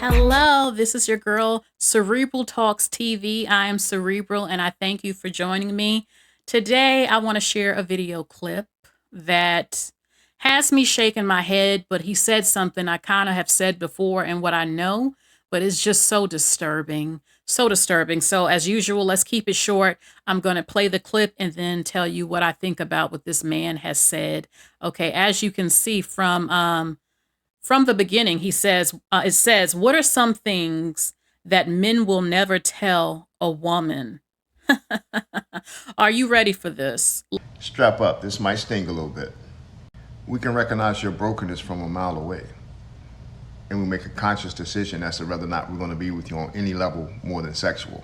Hello, this is your girl, Cerebral Talks TV. I am Cerebral and I thank you for joining me. Today, I want to share a video clip that has me shaking my head, but he said something I kind of have said before and what I know, but it's just so disturbing. So disturbing. So, as usual, let's keep it short. I'm going to play the clip and then tell you what I think about what this man has said. Okay, as you can see from the beginning, it says, what are some things that men will never tell a woman? Are you ready for this? Strap up, this might sting a little bit. We can recognize your brokenness from a mile away. And we make a conscious decision as to whether or not we're going to be with you on any level more than sexual.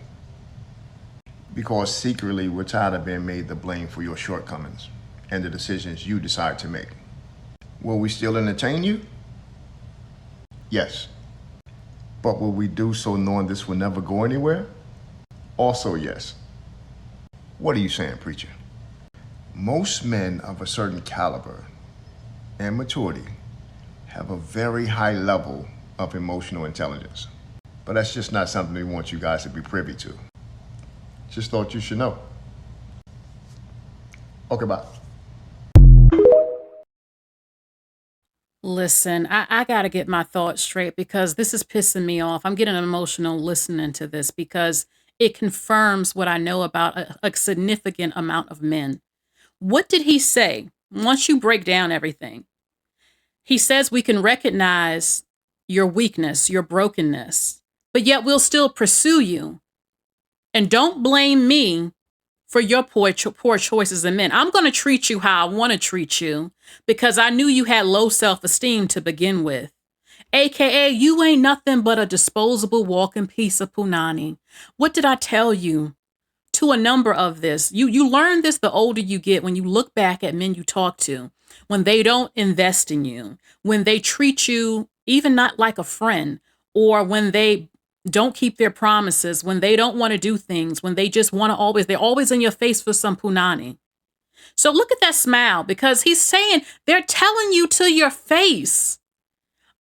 Because secretly, we're tired of being made the blame for your shortcomings and the decisions you decide to make. Will we still entertain you? Yes. But will we do so knowing this will never go anywhere? Also yes. What are you saying, preacher? Most men of a certain caliber and maturity have a very high level of emotional intelligence. But that's just not something we want you guys to be privy to. Just thought you should know. Okay, bye. Listen, I got to get my thoughts straight because this is pissing me off. I'm getting emotional listening to this because it confirms what I know about a significant amount of men. What did he say? Once you break down everything, he says we can recognize your weakness, your brokenness, but yet we'll still pursue you. And don't blame me for your poor choices in men. I'm going to treat you how I want to treat you because I knew you had low self-esteem to begin with. AKA, you ain't nothing but a disposable walking piece of punani. What did I tell you? To a number of this. You learn this the older you get when you look back at men you talk to, when they don't invest in you, when they treat you even not like a friend, or when they don't keep their promises, when they don't want to do things, when they just want to they're always in your face for some punani. So look at that smile because he's saying they're telling you to your face.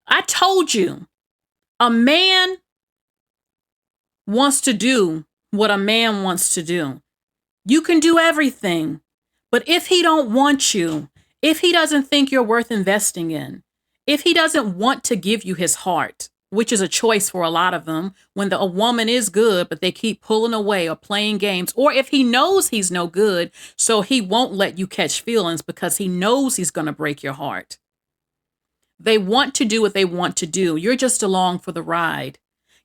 I told you, a man wants to do what a man wants to do. You can do everything, but if he don't want you, if he doesn't think you're worth investing in, if he doesn't want to give you his heart, which is a choice for a lot of them, when a woman is good, but they keep pulling away or playing games, or if he knows he's no good, so he won't let you catch feelings because he knows he's going to break your heart. They want to do what they want to do. You're just along for the ride.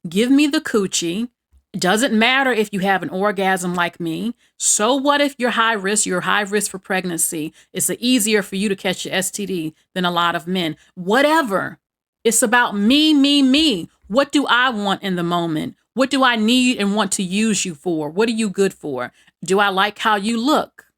Give me the coochie. It doesn't matter if you have an orgasm like me. So what if you're high risk? You're high risk for pregnancy. It's easier for you to catch your STD than a lot of men. Whatever. It's about me, me, me. What do I want in the moment? What do I need and want to use you for? What are you good for? Do I like how you look?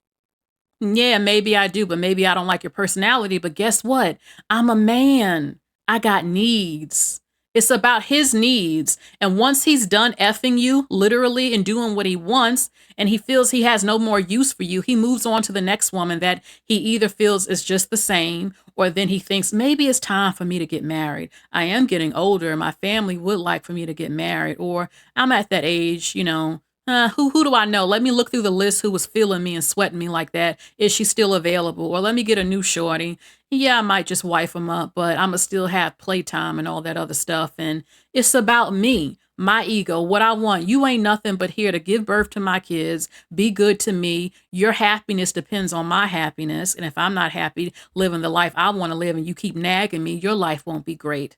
Yeah, maybe I do, but maybe I don't like your personality. But guess what? I'm a man. I got needs. It's about his needs. And once he's done effing you, literally, and doing what he wants, and he feels he has no more use for you, he moves on to the next woman that he either feels is just the same, or then he thinks, maybe it's time for me to get married. I am getting older, and my family would like for me to get married, or I'm at that age, who do I know? Let me look through the list who was feeling me and sweating me like that. Is she still available? Or let me get a new shorty. Yeah, I might just wife them up, but I'm going to still have playtime and all that other stuff. And it's about me, my ego, what I want. You ain't nothing but here to give birth to my kids, be good to me. Your happiness depends on my happiness. And if I'm not happy living the life I want to live and you keep nagging me, your life won't be great.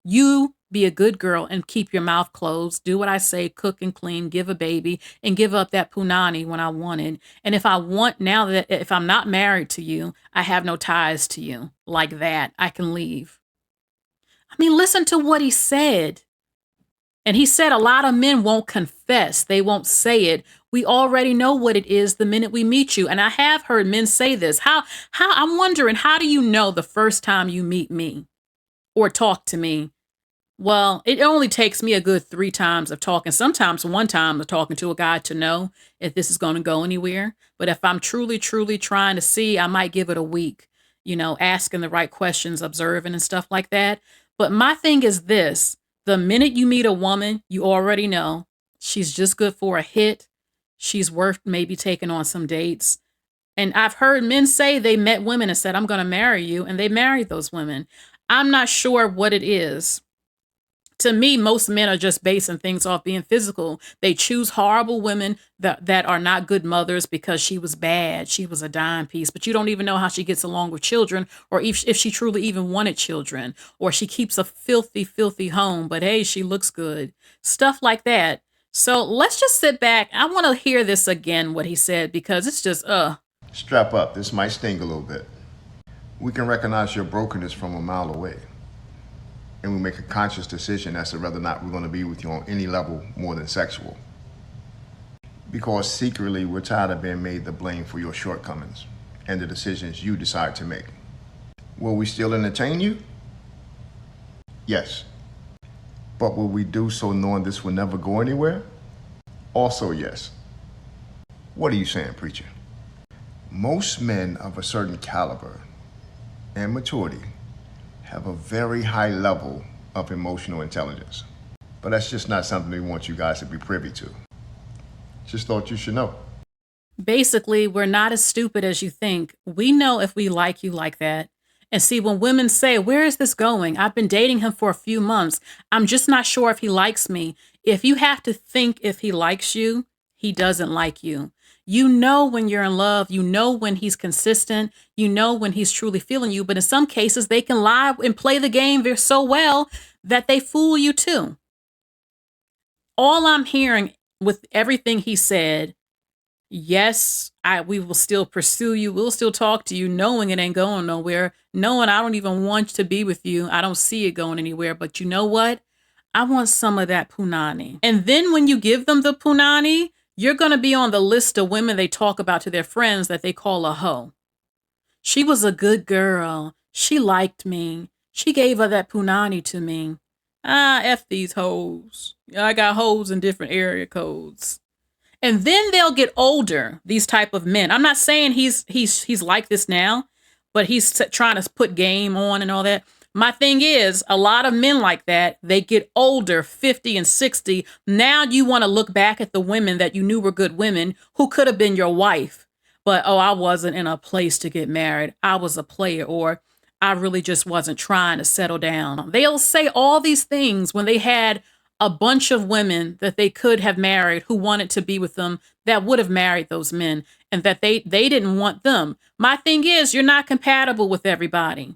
You be a good girl and keep your mouth closed. Do what I say, cook and clean, give a baby, and give up that punani when I want it. And if I'm not married to you, I have no ties to you like that, I can leave. I mean, listen to what he said. And he said a lot of men won't confess. They won't say it. We already know what it is the minute we meet you. And I have heard men say this. How I'm wondering, how do you know the first time you meet me or talk to me? Well, it only takes me a good 3 times of talking, sometimes 1 time of talking to a guy to know if this is going to go anywhere. But if I'm truly, truly trying to see, I might give it a week, asking the right questions, observing and stuff like that. But my thing is this, The minute you meet a woman, you already know she's just good for a hit. She's worth maybe taking on some dates. And I've heard men say they met women and said, I'm going to marry you. And they married those women. I'm not sure what it is. To me, most men are just basing things off being physical. They choose horrible women that are not good mothers because she was bad. She was a dime piece, but you don't even know how she gets along with children, or if she truly even wanted children, or she keeps a filthy, filthy home, but hey, she looks good. Stuff like that. So let's just sit back. I want to hear this again, what he said, because it's just, Strap up, this might sting a little bit. We can recognize your brokenness from a mile away. And we make a conscious decision as to whether or not we're going to be with you on any level more than sexual. Because secretly, we're tired of being made the blame for your shortcomings and the decisions you decide to make. Will we still entertain you? Yes. But will we do so knowing this will never go anywhere? Also, yes. What are you saying, preacher? Most men of a certain caliber and maturity have a very high level of emotional intelligence. But that's just not something we want you guys to be privy to. Just thought you should know. basically, we're not as stupid as you think. We know if we like you like that. And see, when women say, where is this going? I've been dating him for a few months. I'm just not sure if he likes me. If you have to think if he likes you, he doesn't like you. You know when you're in love, you know when he's consistent, you know when he's truly feeling you. But in some cases, they can lie and play the game so well that they fool you too. All I'm hearing with everything he said, yes, we will still pursue you. We'll still talk to you, knowing it ain't going nowhere, knowing I don't even want to be with you. I don't see it going anywhere. But you know what? I want some of that punani. And then when you give them the punani, you're going to be on the list of women they talk about to their friends that they call a hoe. She was a good girl. She liked me. She gave her that punani to me. F these hoes. I got hoes in different area codes. And then they'll get older, these type of men. I'm not saying he's like this now, but he's trying to put game on and all that. My thing is, a lot of men like that, they get older, 50 and 60. Now you want to look back at the women that you knew were good women who could have been your wife. But, oh, I wasn't in a place to get married. I was a player, or I really just wasn't trying to settle down. They'll say all these things when they had a bunch of women that they could have married who wanted to be with them that would have married those men, and that they didn't want them. My thing is, you're not compatible with everybody.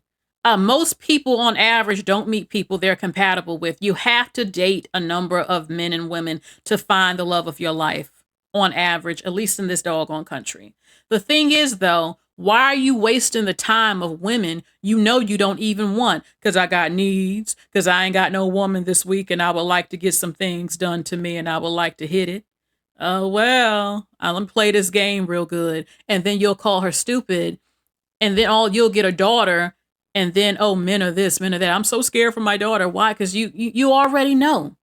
Most people on average don't meet people they're compatible with. You have to date a number of men and women to find the love of your life on average, at least in this doggone country. The thing is, though, why are you wasting the time of women you know you don't even want? Because I got needs, because I ain't got no woman this week and I would like to get some things done to me and I would like to hit it. Oh, well, I'll play this game real good. And then you'll call her stupid. And then you'll get a daughter. And then, oh, men are this, men are that. I'm so scared for my daughter. Why? Because you already know.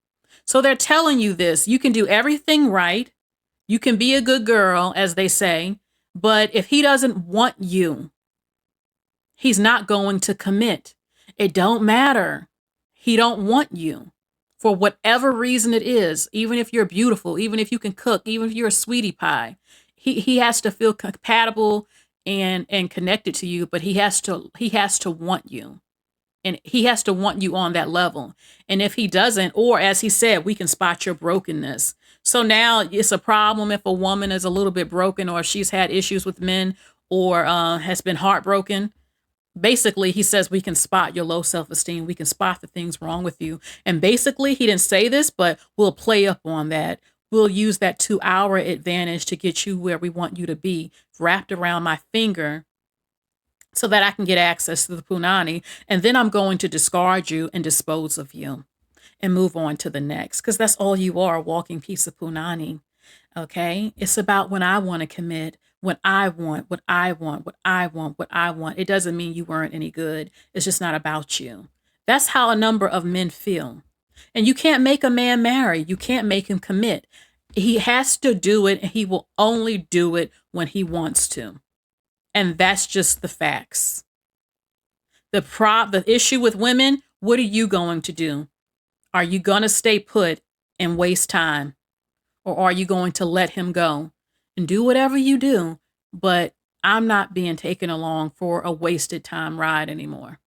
So they're telling you this. You can do everything right. You can be a good girl, as they say. But if he doesn't want you, he's not going to commit. It don't matter. He don't want you for whatever reason it is. Even if you're beautiful, even if you can cook, even if you're a sweetie pie, he has to feel compatible and connected to you. But he has to want you. And he has to want you on that level. And if he doesn't, or as he said, we can spot your brokenness. So now it's a problem if a woman is a little bit broken, or if she's had issues with men, or has been heartbroken. Basically, he says we can spot your low self-esteem. We can spot the things wrong with you. And basically, he didn't say this, but we'll play up on that. We'll use that 2-hour advantage to get you where we want you to be, wrapped around my finger, so that I can get access to the punani. And then I'm going to discard you and dispose of you and move on to the next. Because that's all you are, a walking piece of punani. Okay? It's about when I want to commit, when I want, what I want, what I want, what I want. It doesn't mean you weren't any good. It's just not about you. That's how a number of men feel. And you can't make a man marry. You can't make him commit. He has to do it, and he will only do it when he wants to. And that's just the facts. The issue with women, what are you going to do? Are you going to stay put and waste time? Or are you going to let him go and do whatever you do? But I'm not being taken along for a wasted time ride anymore.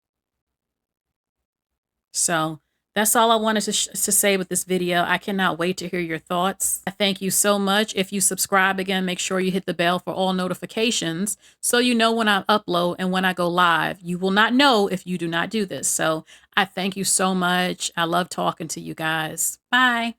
So that's all I wanted to say with this video. I cannot wait to hear your thoughts. I thank you so much. If you subscribe again, make sure you hit the bell for all notifications so you know when I upload and when I go live. You will not know if you do not do this. So I thank you so much. I love talking to you guys. Bye.